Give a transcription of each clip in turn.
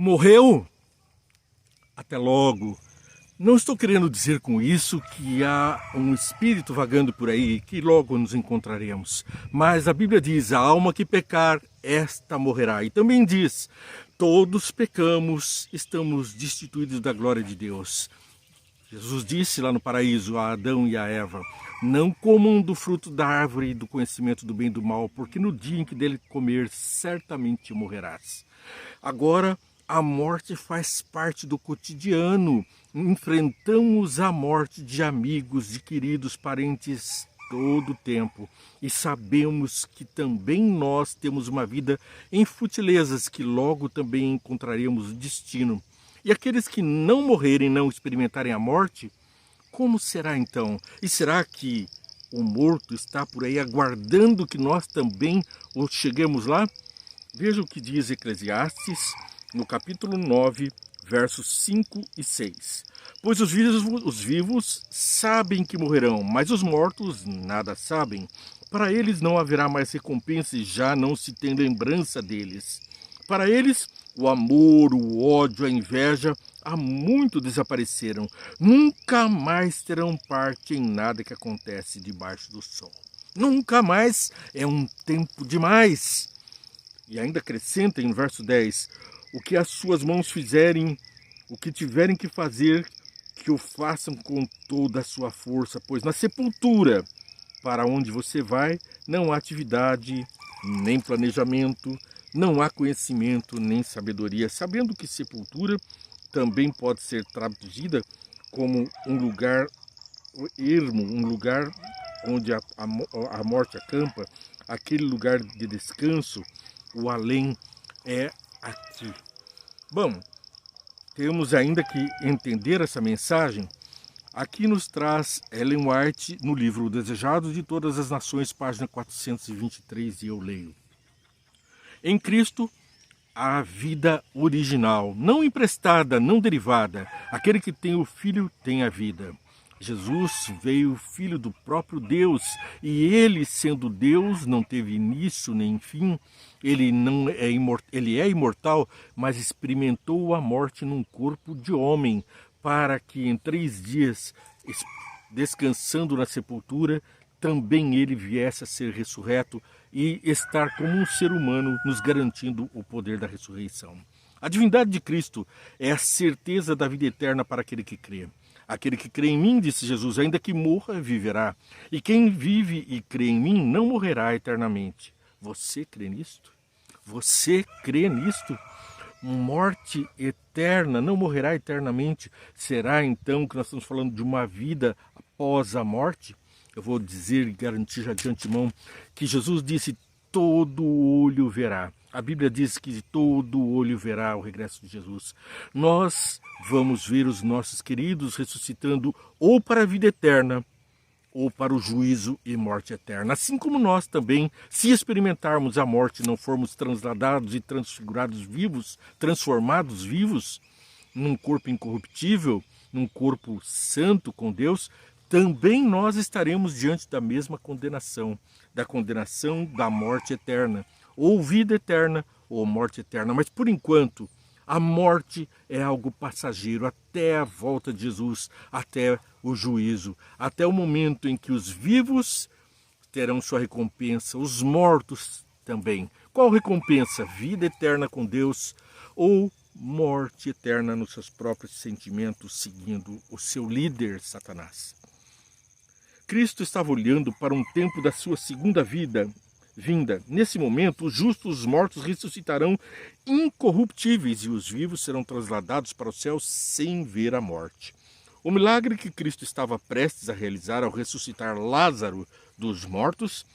Morreu? Até logo. Não estou querendo dizer com isso que há um espírito vagando por aí, que logo nos encontraremos. Mas a Bíblia diz, a alma que pecar, esta morrerá. E também diz, todos pecamos, estamos destituídos da glória de Deus. Jesus disse lá no paraíso a Adão e a Eva, não comam do fruto da árvore do conhecimento do bem e do mal, porque no dia em que dele comer, certamente morrerás. Agora, a morte faz parte do cotidiano. Enfrentamos a morte de amigos, de queridos parentes todo o tempo. E sabemos que também nós temos uma vida em futilezas, que logo também encontraremos o destino. E aqueles que não morrerem, não experimentarem a morte, como será então? E será que o morto está por aí aguardando que nós também cheguemos lá? Veja o que diz Eclesiastes, no capítulo 9, versos 5 e 6. Pois os vivos sabem que morrerão, mas os mortos nada sabem. Para eles não haverá mais recompensa e já não se tem lembrança deles. Para eles, o amor, o ódio, a inveja, há muito desapareceram. Nunca mais terão parte em nada que acontece debaixo do sol. Nunca mais é um tempo demais. E ainda acrescenta em verso 10, o que as suas mãos fizerem, o que tiverem que fazer, que o façam com toda a sua força, pois na sepultura, para onde você vai, não há atividade, nem planejamento, não há conhecimento, nem sabedoria, sabendo que sepultura também pode ser traduzida como um lugar ermo, um lugar onde a morte acampa, aquele lugar de descanso, o além é aqui. Bom, temos ainda que entender essa mensagem. Aqui nos traz Ellen White no livro O Desejado de Todas as Nações, página 423, e eu leio. Em Cristo, a vida original, não emprestada, não derivada. Aquele que tem o Filho tem a vida. Jesus veio filho do próprio Deus, e ele, sendo Deus, não teve início nem fim. Ele é imortal, mas experimentou a morte num corpo de homem, para que em 3 dias, descansando na sepultura, também ele viesse a ser ressurreto e estar como um ser humano, nos garantindo o poder da ressurreição. A divindade de Cristo é a certeza da vida eterna para aquele que crê. Aquele que crê em mim, disse Jesus, ainda que morra, viverá. E quem vive e crê em mim não morrerá eternamente. Você crê nisto? Você crê nisto? Morte eterna, não morrerá eternamente. Será então que nós estamos falando de uma vida após a morte? Eu vou dizer e garantir já de antemão que Jesus disse, todo olho verá. A Bíblia diz que todo olho verá o regresso de Jesus. Nós vamos ver os nossos queridos ressuscitando ou para a vida eterna ou para o juízo e morte eterna. Assim como nós também, se experimentarmos a morte, não formos transladados e transfigurados vivos, transformados vivos, num corpo incorruptível, num corpo santo com Deus, também nós estaremos diante da mesma condenação, da condenação da morte eterna, ou vida eterna, ou morte eterna. Mas por enquanto, a morte é algo passageiro até a volta de Jesus, até o juízo, até o momento em que os vivos terão sua recompensa, os mortos também. Qual recompensa? Vida eterna com Deus ou morte eterna nos seus próprios sentimentos, seguindo o seu líder, Satanás? Cristo estava olhando para um tempo da sua segunda vinda. Nesse momento, os justos, os mortos ressuscitarão incorruptíveis e os vivos serão transladados para o céu sem ver a morte. O milagre que Cristo estava prestes a realizar ao ressuscitar Lázaro dos mortos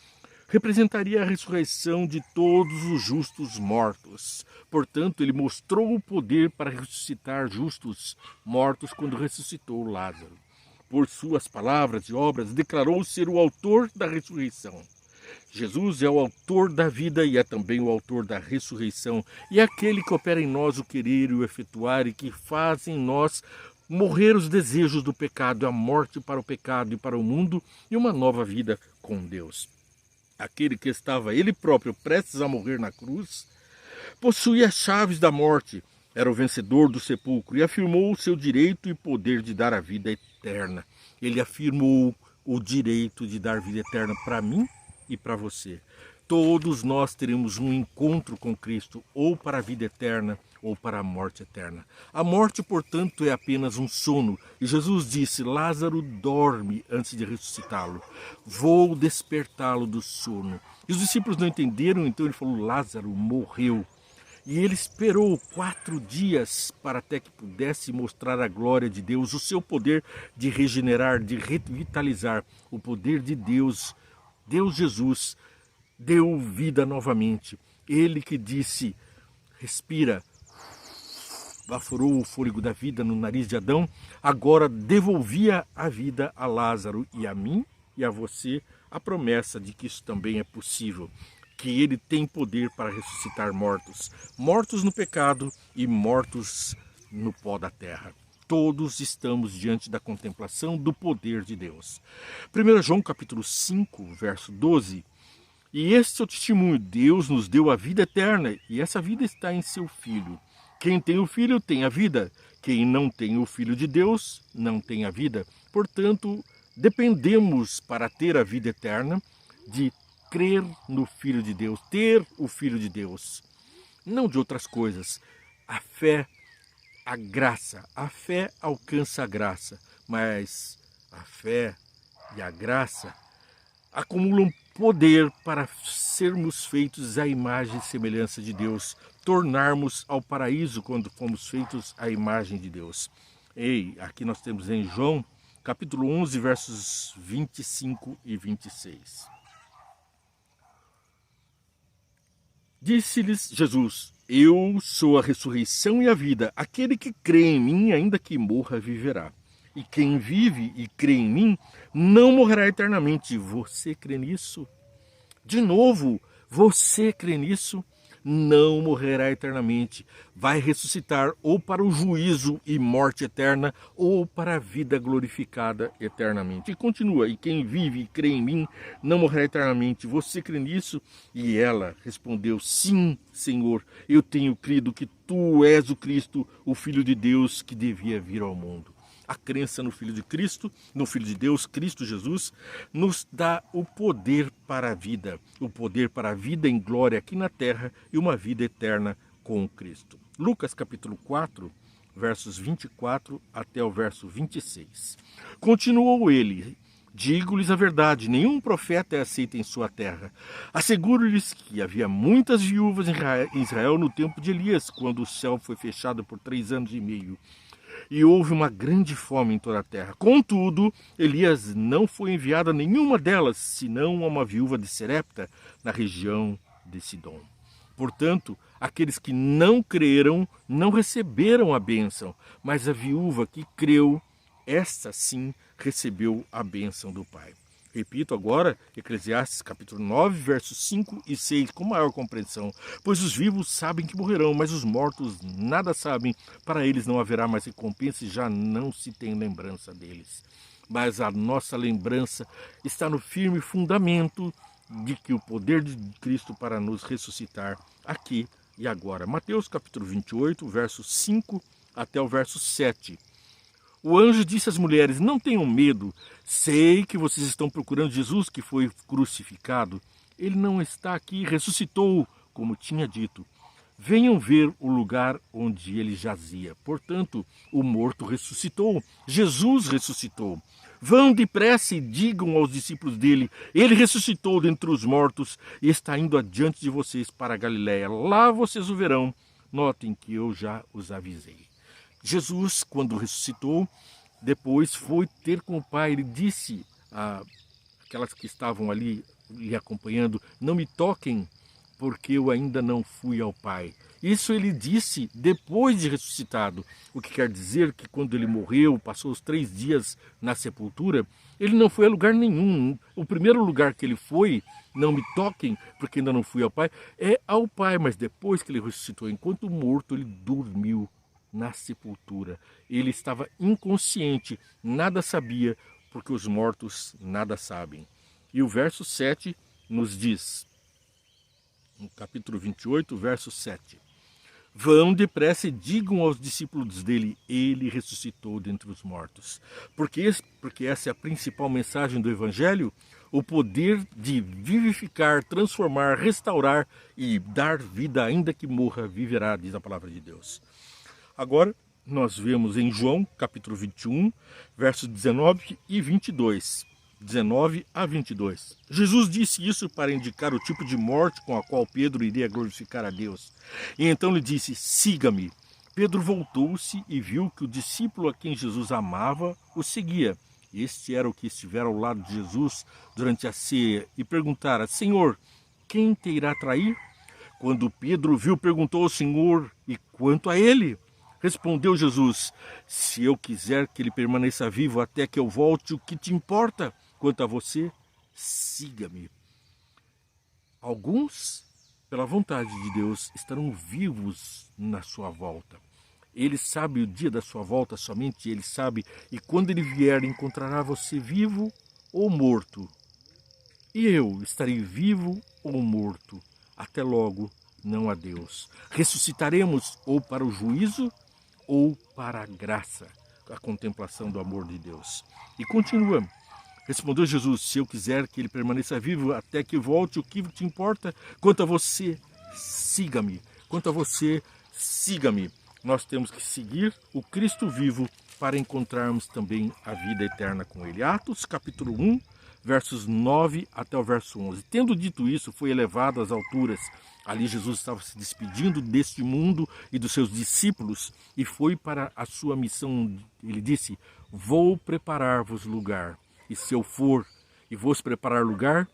representaria a ressurreição de todos os justos mortos. Portanto, ele mostrou o poder para ressuscitar justos mortos quando ressuscitou Lázaro. Por suas palavras e obras, declarou ser o autor da ressurreição. Jesus é o autor da vida e é também o autor da ressurreição. E é aquele que opera em nós o querer e o efetuar e que faz em nós morrer os desejos do pecado, a morte para o pecado e para o mundo e uma nova vida com Deus. Aquele que estava ele próprio prestes a morrer na cruz, possuía as chaves da morte, era o vencedor do sepulcro e afirmou o seu direito e poder de dar a vida eterna. Ele afirmou o direito de dar vida eterna para mim e para você. Todos nós teremos um encontro com Cristo, ou para a vida eterna, ou para a morte eterna. A morte, portanto, é apenas um sono. E Jesus disse: Lázaro dorme antes de ressuscitá-lo. Vou despertá-lo do sono. E os discípulos não entenderam, então ele falou: Lázaro morreu. E ele esperou 4 dias para até que pudesse mostrar a glória de Deus, o seu poder de regenerar, de revitalizar, o poder de Deus. Deus Jesus deu vida novamente. Ele que disse: respira, baforou o fôlego da vida no nariz de Adão, agora devolvia a vida a Lázaro e a mim e a você, a promessa de que isso também é possível, que ele tem poder para ressuscitar mortos, mortos no pecado e mortos no pó da terra. Todos estamos diante da contemplação do poder de Deus. 1 João capítulo 5, verso 12. E este é o testemunho: Deus nos deu a vida eterna, e essa vida está em seu Filho. Quem tem o Filho tem a vida. Quem não tem o Filho de Deus não tem a vida. Portanto, dependemos para ter a vida eterna de crer no Filho de Deus, ter o Filho de Deus, não de outras coisas. A fé, a graça, a fé alcança a graça, mas a fé e a graça acumulam poder para sermos feitos à imagem e semelhança de Deus, tornarmos ao paraíso quando fomos feitos à imagem de Deus. Aqui nós temos em João, capítulo 11, versos 25 e 26. Disse-lhes Jesus: Eu sou a ressurreição e a vida. Aquele que crê em mim, ainda que morra, viverá. E quem vive e crê em mim, não morrerá eternamente. Você crê nisso? De novo, você crê nisso? Não morrerá eternamente. Vai ressuscitar ou para o juízo e morte eterna, ou para a vida glorificada eternamente. E continua: e quem vive e crê em mim, não morrerá eternamente. Você crê nisso? E ela respondeu: sim, Senhor, eu tenho crido que tu és o Cristo, o Filho de Deus, que devia vir ao mundo. A crença no Filho de Cristo, no Filho de Deus, Cristo Jesus, nos dá o poder para a vida em glória aqui na terra e uma vida eterna com Cristo. Lucas capítulo 4, versos 24 até o verso 26. Continuou ele: digo-lhes a verdade, nenhum profeta é aceito em sua terra. Asseguro-lhes que havia muitas viúvas em Israel no tempo de Elias, quando o céu foi fechado por 3 anos e meio. E houve uma grande fome em toda a terra. Contudo, Elias não foi enviado a nenhuma delas, senão a uma viúva de Serepta, na região de Sidom. Portanto, aqueles que não creram não receberam a bênção, mas a viúva que creu, esta sim recebeu a bênção do Pai. Repito agora, Eclesiastes capítulo 9, versos 5 e 6, com maior compreensão. Pois os vivos sabem que morrerão, mas os mortos nada sabem. Para eles não haverá mais recompensa e já não se tem lembrança deles. Mas a nossa lembrança está no firme fundamento de que o poder de Cristo para nos ressuscitar aqui e agora. Mateus capítulo 28, versos 5 até o verso 7. O anjo disse às mulheres: não tenham medo, sei que vocês estão procurando Jesus que foi crucificado. Ele não está aqui, ressuscitou, como tinha dito. Venham ver o lugar onde ele jazia. Portanto, o morto ressuscitou, Jesus ressuscitou. Vão depressa e digam aos discípulos dele: ele ressuscitou dentre os mortos e está indo adiante de vocês para a Galiléia. Lá vocês o verão. Notem que eu já os avisei. Jesus, quando ressuscitou, depois foi ter com o Pai. Ele disse àquelas que estavam ali lhe acompanhando: não me toquem, porque eu ainda não fui ao Pai. Isso ele disse depois de ressuscitado, o que quer dizer que quando ele morreu, passou os 3 dias na sepultura, ele não foi a lugar nenhum. O primeiro lugar que ele foi, não me toquem, porque ainda não fui ao Pai, é ao Pai. Mas depois que ele ressuscitou, enquanto morto, ele dormiu na sepultura. Ele estava inconsciente, nada sabia, porque os mortos nada sabem. E o verso 7 nos diz, no capítulo 28, verso 7: Vão depressa e digam aos discípulos dele, ele ressuscitou dentre os mortos. Porque essa é a principal mensagem do Evangelho, o poder de vivificar, transformar, restaurar e dar vida, ainda que morra, viverá, diz a palavra de Deus. Agora, nós vemos em João, capítulo 21, versos 19 e 22. 19 a 22. Jesus disse isso para indicar o tipo de morte com a qual Pedro iria glorificar a Deus. E então lhe disse, siga-me. Pedro voltou-se e viu que o discípulo a quem Jesus amava o seguia. Este era o que estivera ao lado de Jesus durante a ceia e perguntara, Senhor, quem te irá trair? Quando Pedro viu, perguntou ao Senhor, e quanto a ele? Respondeu Jesus, se eu quiser que ele permaneça vivo até que eu volte, o que te importa? Quanto a você, siga-me. Alguns, pela vontade de Deus, estarão vivos na sua volta. Ele sabe o dia da sua volta, somente ele sabe, e quando ele vier, encontrará você vivo ou morto. E eu estarei vivo ou morto. Até logo, não a Deus. Ressuscitaremos ou para o juízo ou para a graça, a contemplação do amor de Deus. E continua. Respondeu Jesus, se eu quiser que ele permaneça vivo até que volte, o que te importa? Quanto a você, siga-me. Quanto a você, siga-me. Nós temos que seguir o Cristo vivo para encontrarmos também a vida eterna com ele. Atos, capítulo 1, versos 9 até o verso 11. Tendo dito isso, foi elevado às alturas. Ali Jesus estava se despedindo deste mundo e dos seus discípulos e foi para a sua missão. Ele disse, vou preparar-vos lugar. E se eu for e vos preparar lugar,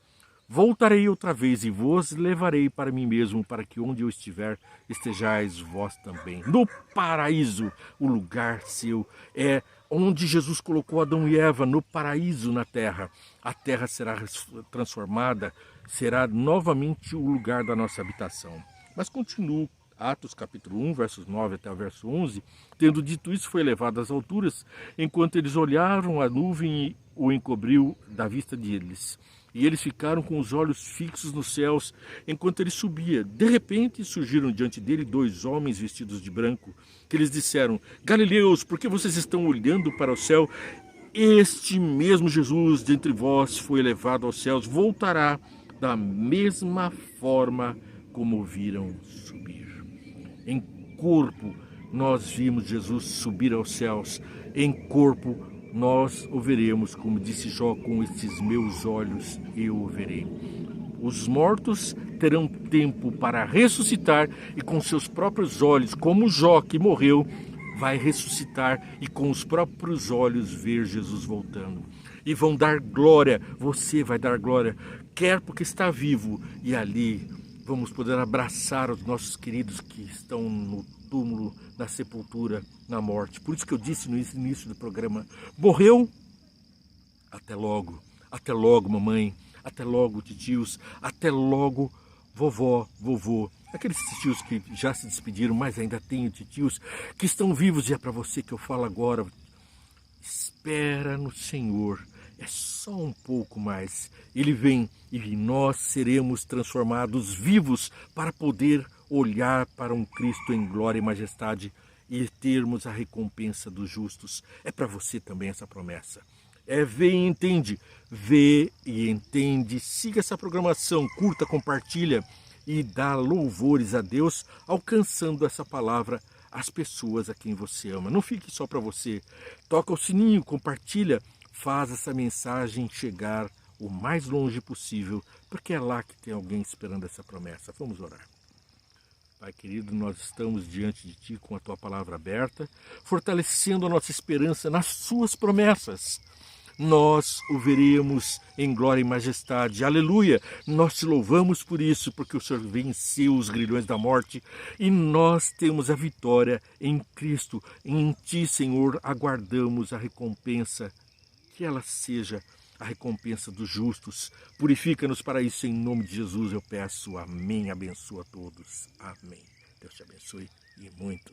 voltarei outra vez e vos levarei para mim mesmo, para que onde eu estiver, estejais vós também. No paraíso, o lugar seu é onde Jesus colocou Adão e Eva, no paraíso na terra. A terra será transformada, será novamente o lugar da nossa habitação. Mas continuo. Atos capítulo 1, versos 9 até o verso 11, tendo dito isso, foi elevado às alturas, enquanto eles olharam, a nuvem o encobriu da vista deles. E eles ficaram com os olhos fixos nos céus, enquanto ele subia. De repente, surgiram diante dele 2 homens vestidos de branco, que lhes disseram, Galileus, por que vocês estão olhando para o céu? Este mesmo Jesus dentre vós foi elevado aos céus, voltará da mesma forma como o viram subir. Em corpo, nós vimos Jesus subir aos céus. Em corpo, nós o veremos, como disse Jó, com estes meus olhos eu o verei. Os mortos terão tempo para ressuscitar e com seus próprios olhos, como Jó, que morreu, vai ressuscitar e com os próprios olhos ver Jesus voltando. E vão dar glória, você vai dar glória, quer porque está vivo, e ali vamos poder abraçar os nossos queridos que estão no túmulo, na sepultura, na morte. Por isso que eu disse no início do programa, morreu? Até logo mamãe, até logo titios, até logo vovó, vovô. Aqueles titios que já se despediram, mas ainda tem titios que estão vivos, e é para você que eu falo agora. Espera no Senhor, é só um pouco mais. Ele vem e nós seremos transformados vivos para poder olhar para um Cristo em glória e majestade e termos a recompensa dos justos. É para você também essa promessa. Vê e entende, vê e entende. Siga essa programação, curta, compartilha e dá louvores a Deus, alcançando essa palavra às pessoas a quem você ama. Não fique só para você. Toca o sininho, compartilha, faz essa mensagem chegar o mais longe possível, porque é lá que tem alguém esperando essa promessa. Vamos orar. Pai querido, nós estamos diante de Ti com a Tua palavra aberta, fortalecendo a nossa esperança nas Suas promessas. Nós o veremos em glória e majestade. Aleluia! Nós te louvamos por isso, porque o Senhor venceu os grilhões da morte e nós temos a vitória em Cristo. Em Ti, Senhor, aguardamos a recompensa, que ela seja a recompensa dos justos. Purifica-nos para isso, em nome de Jesus eu peço. Amém. Abençoa a todos. Amém. Deus te abençoe e muito.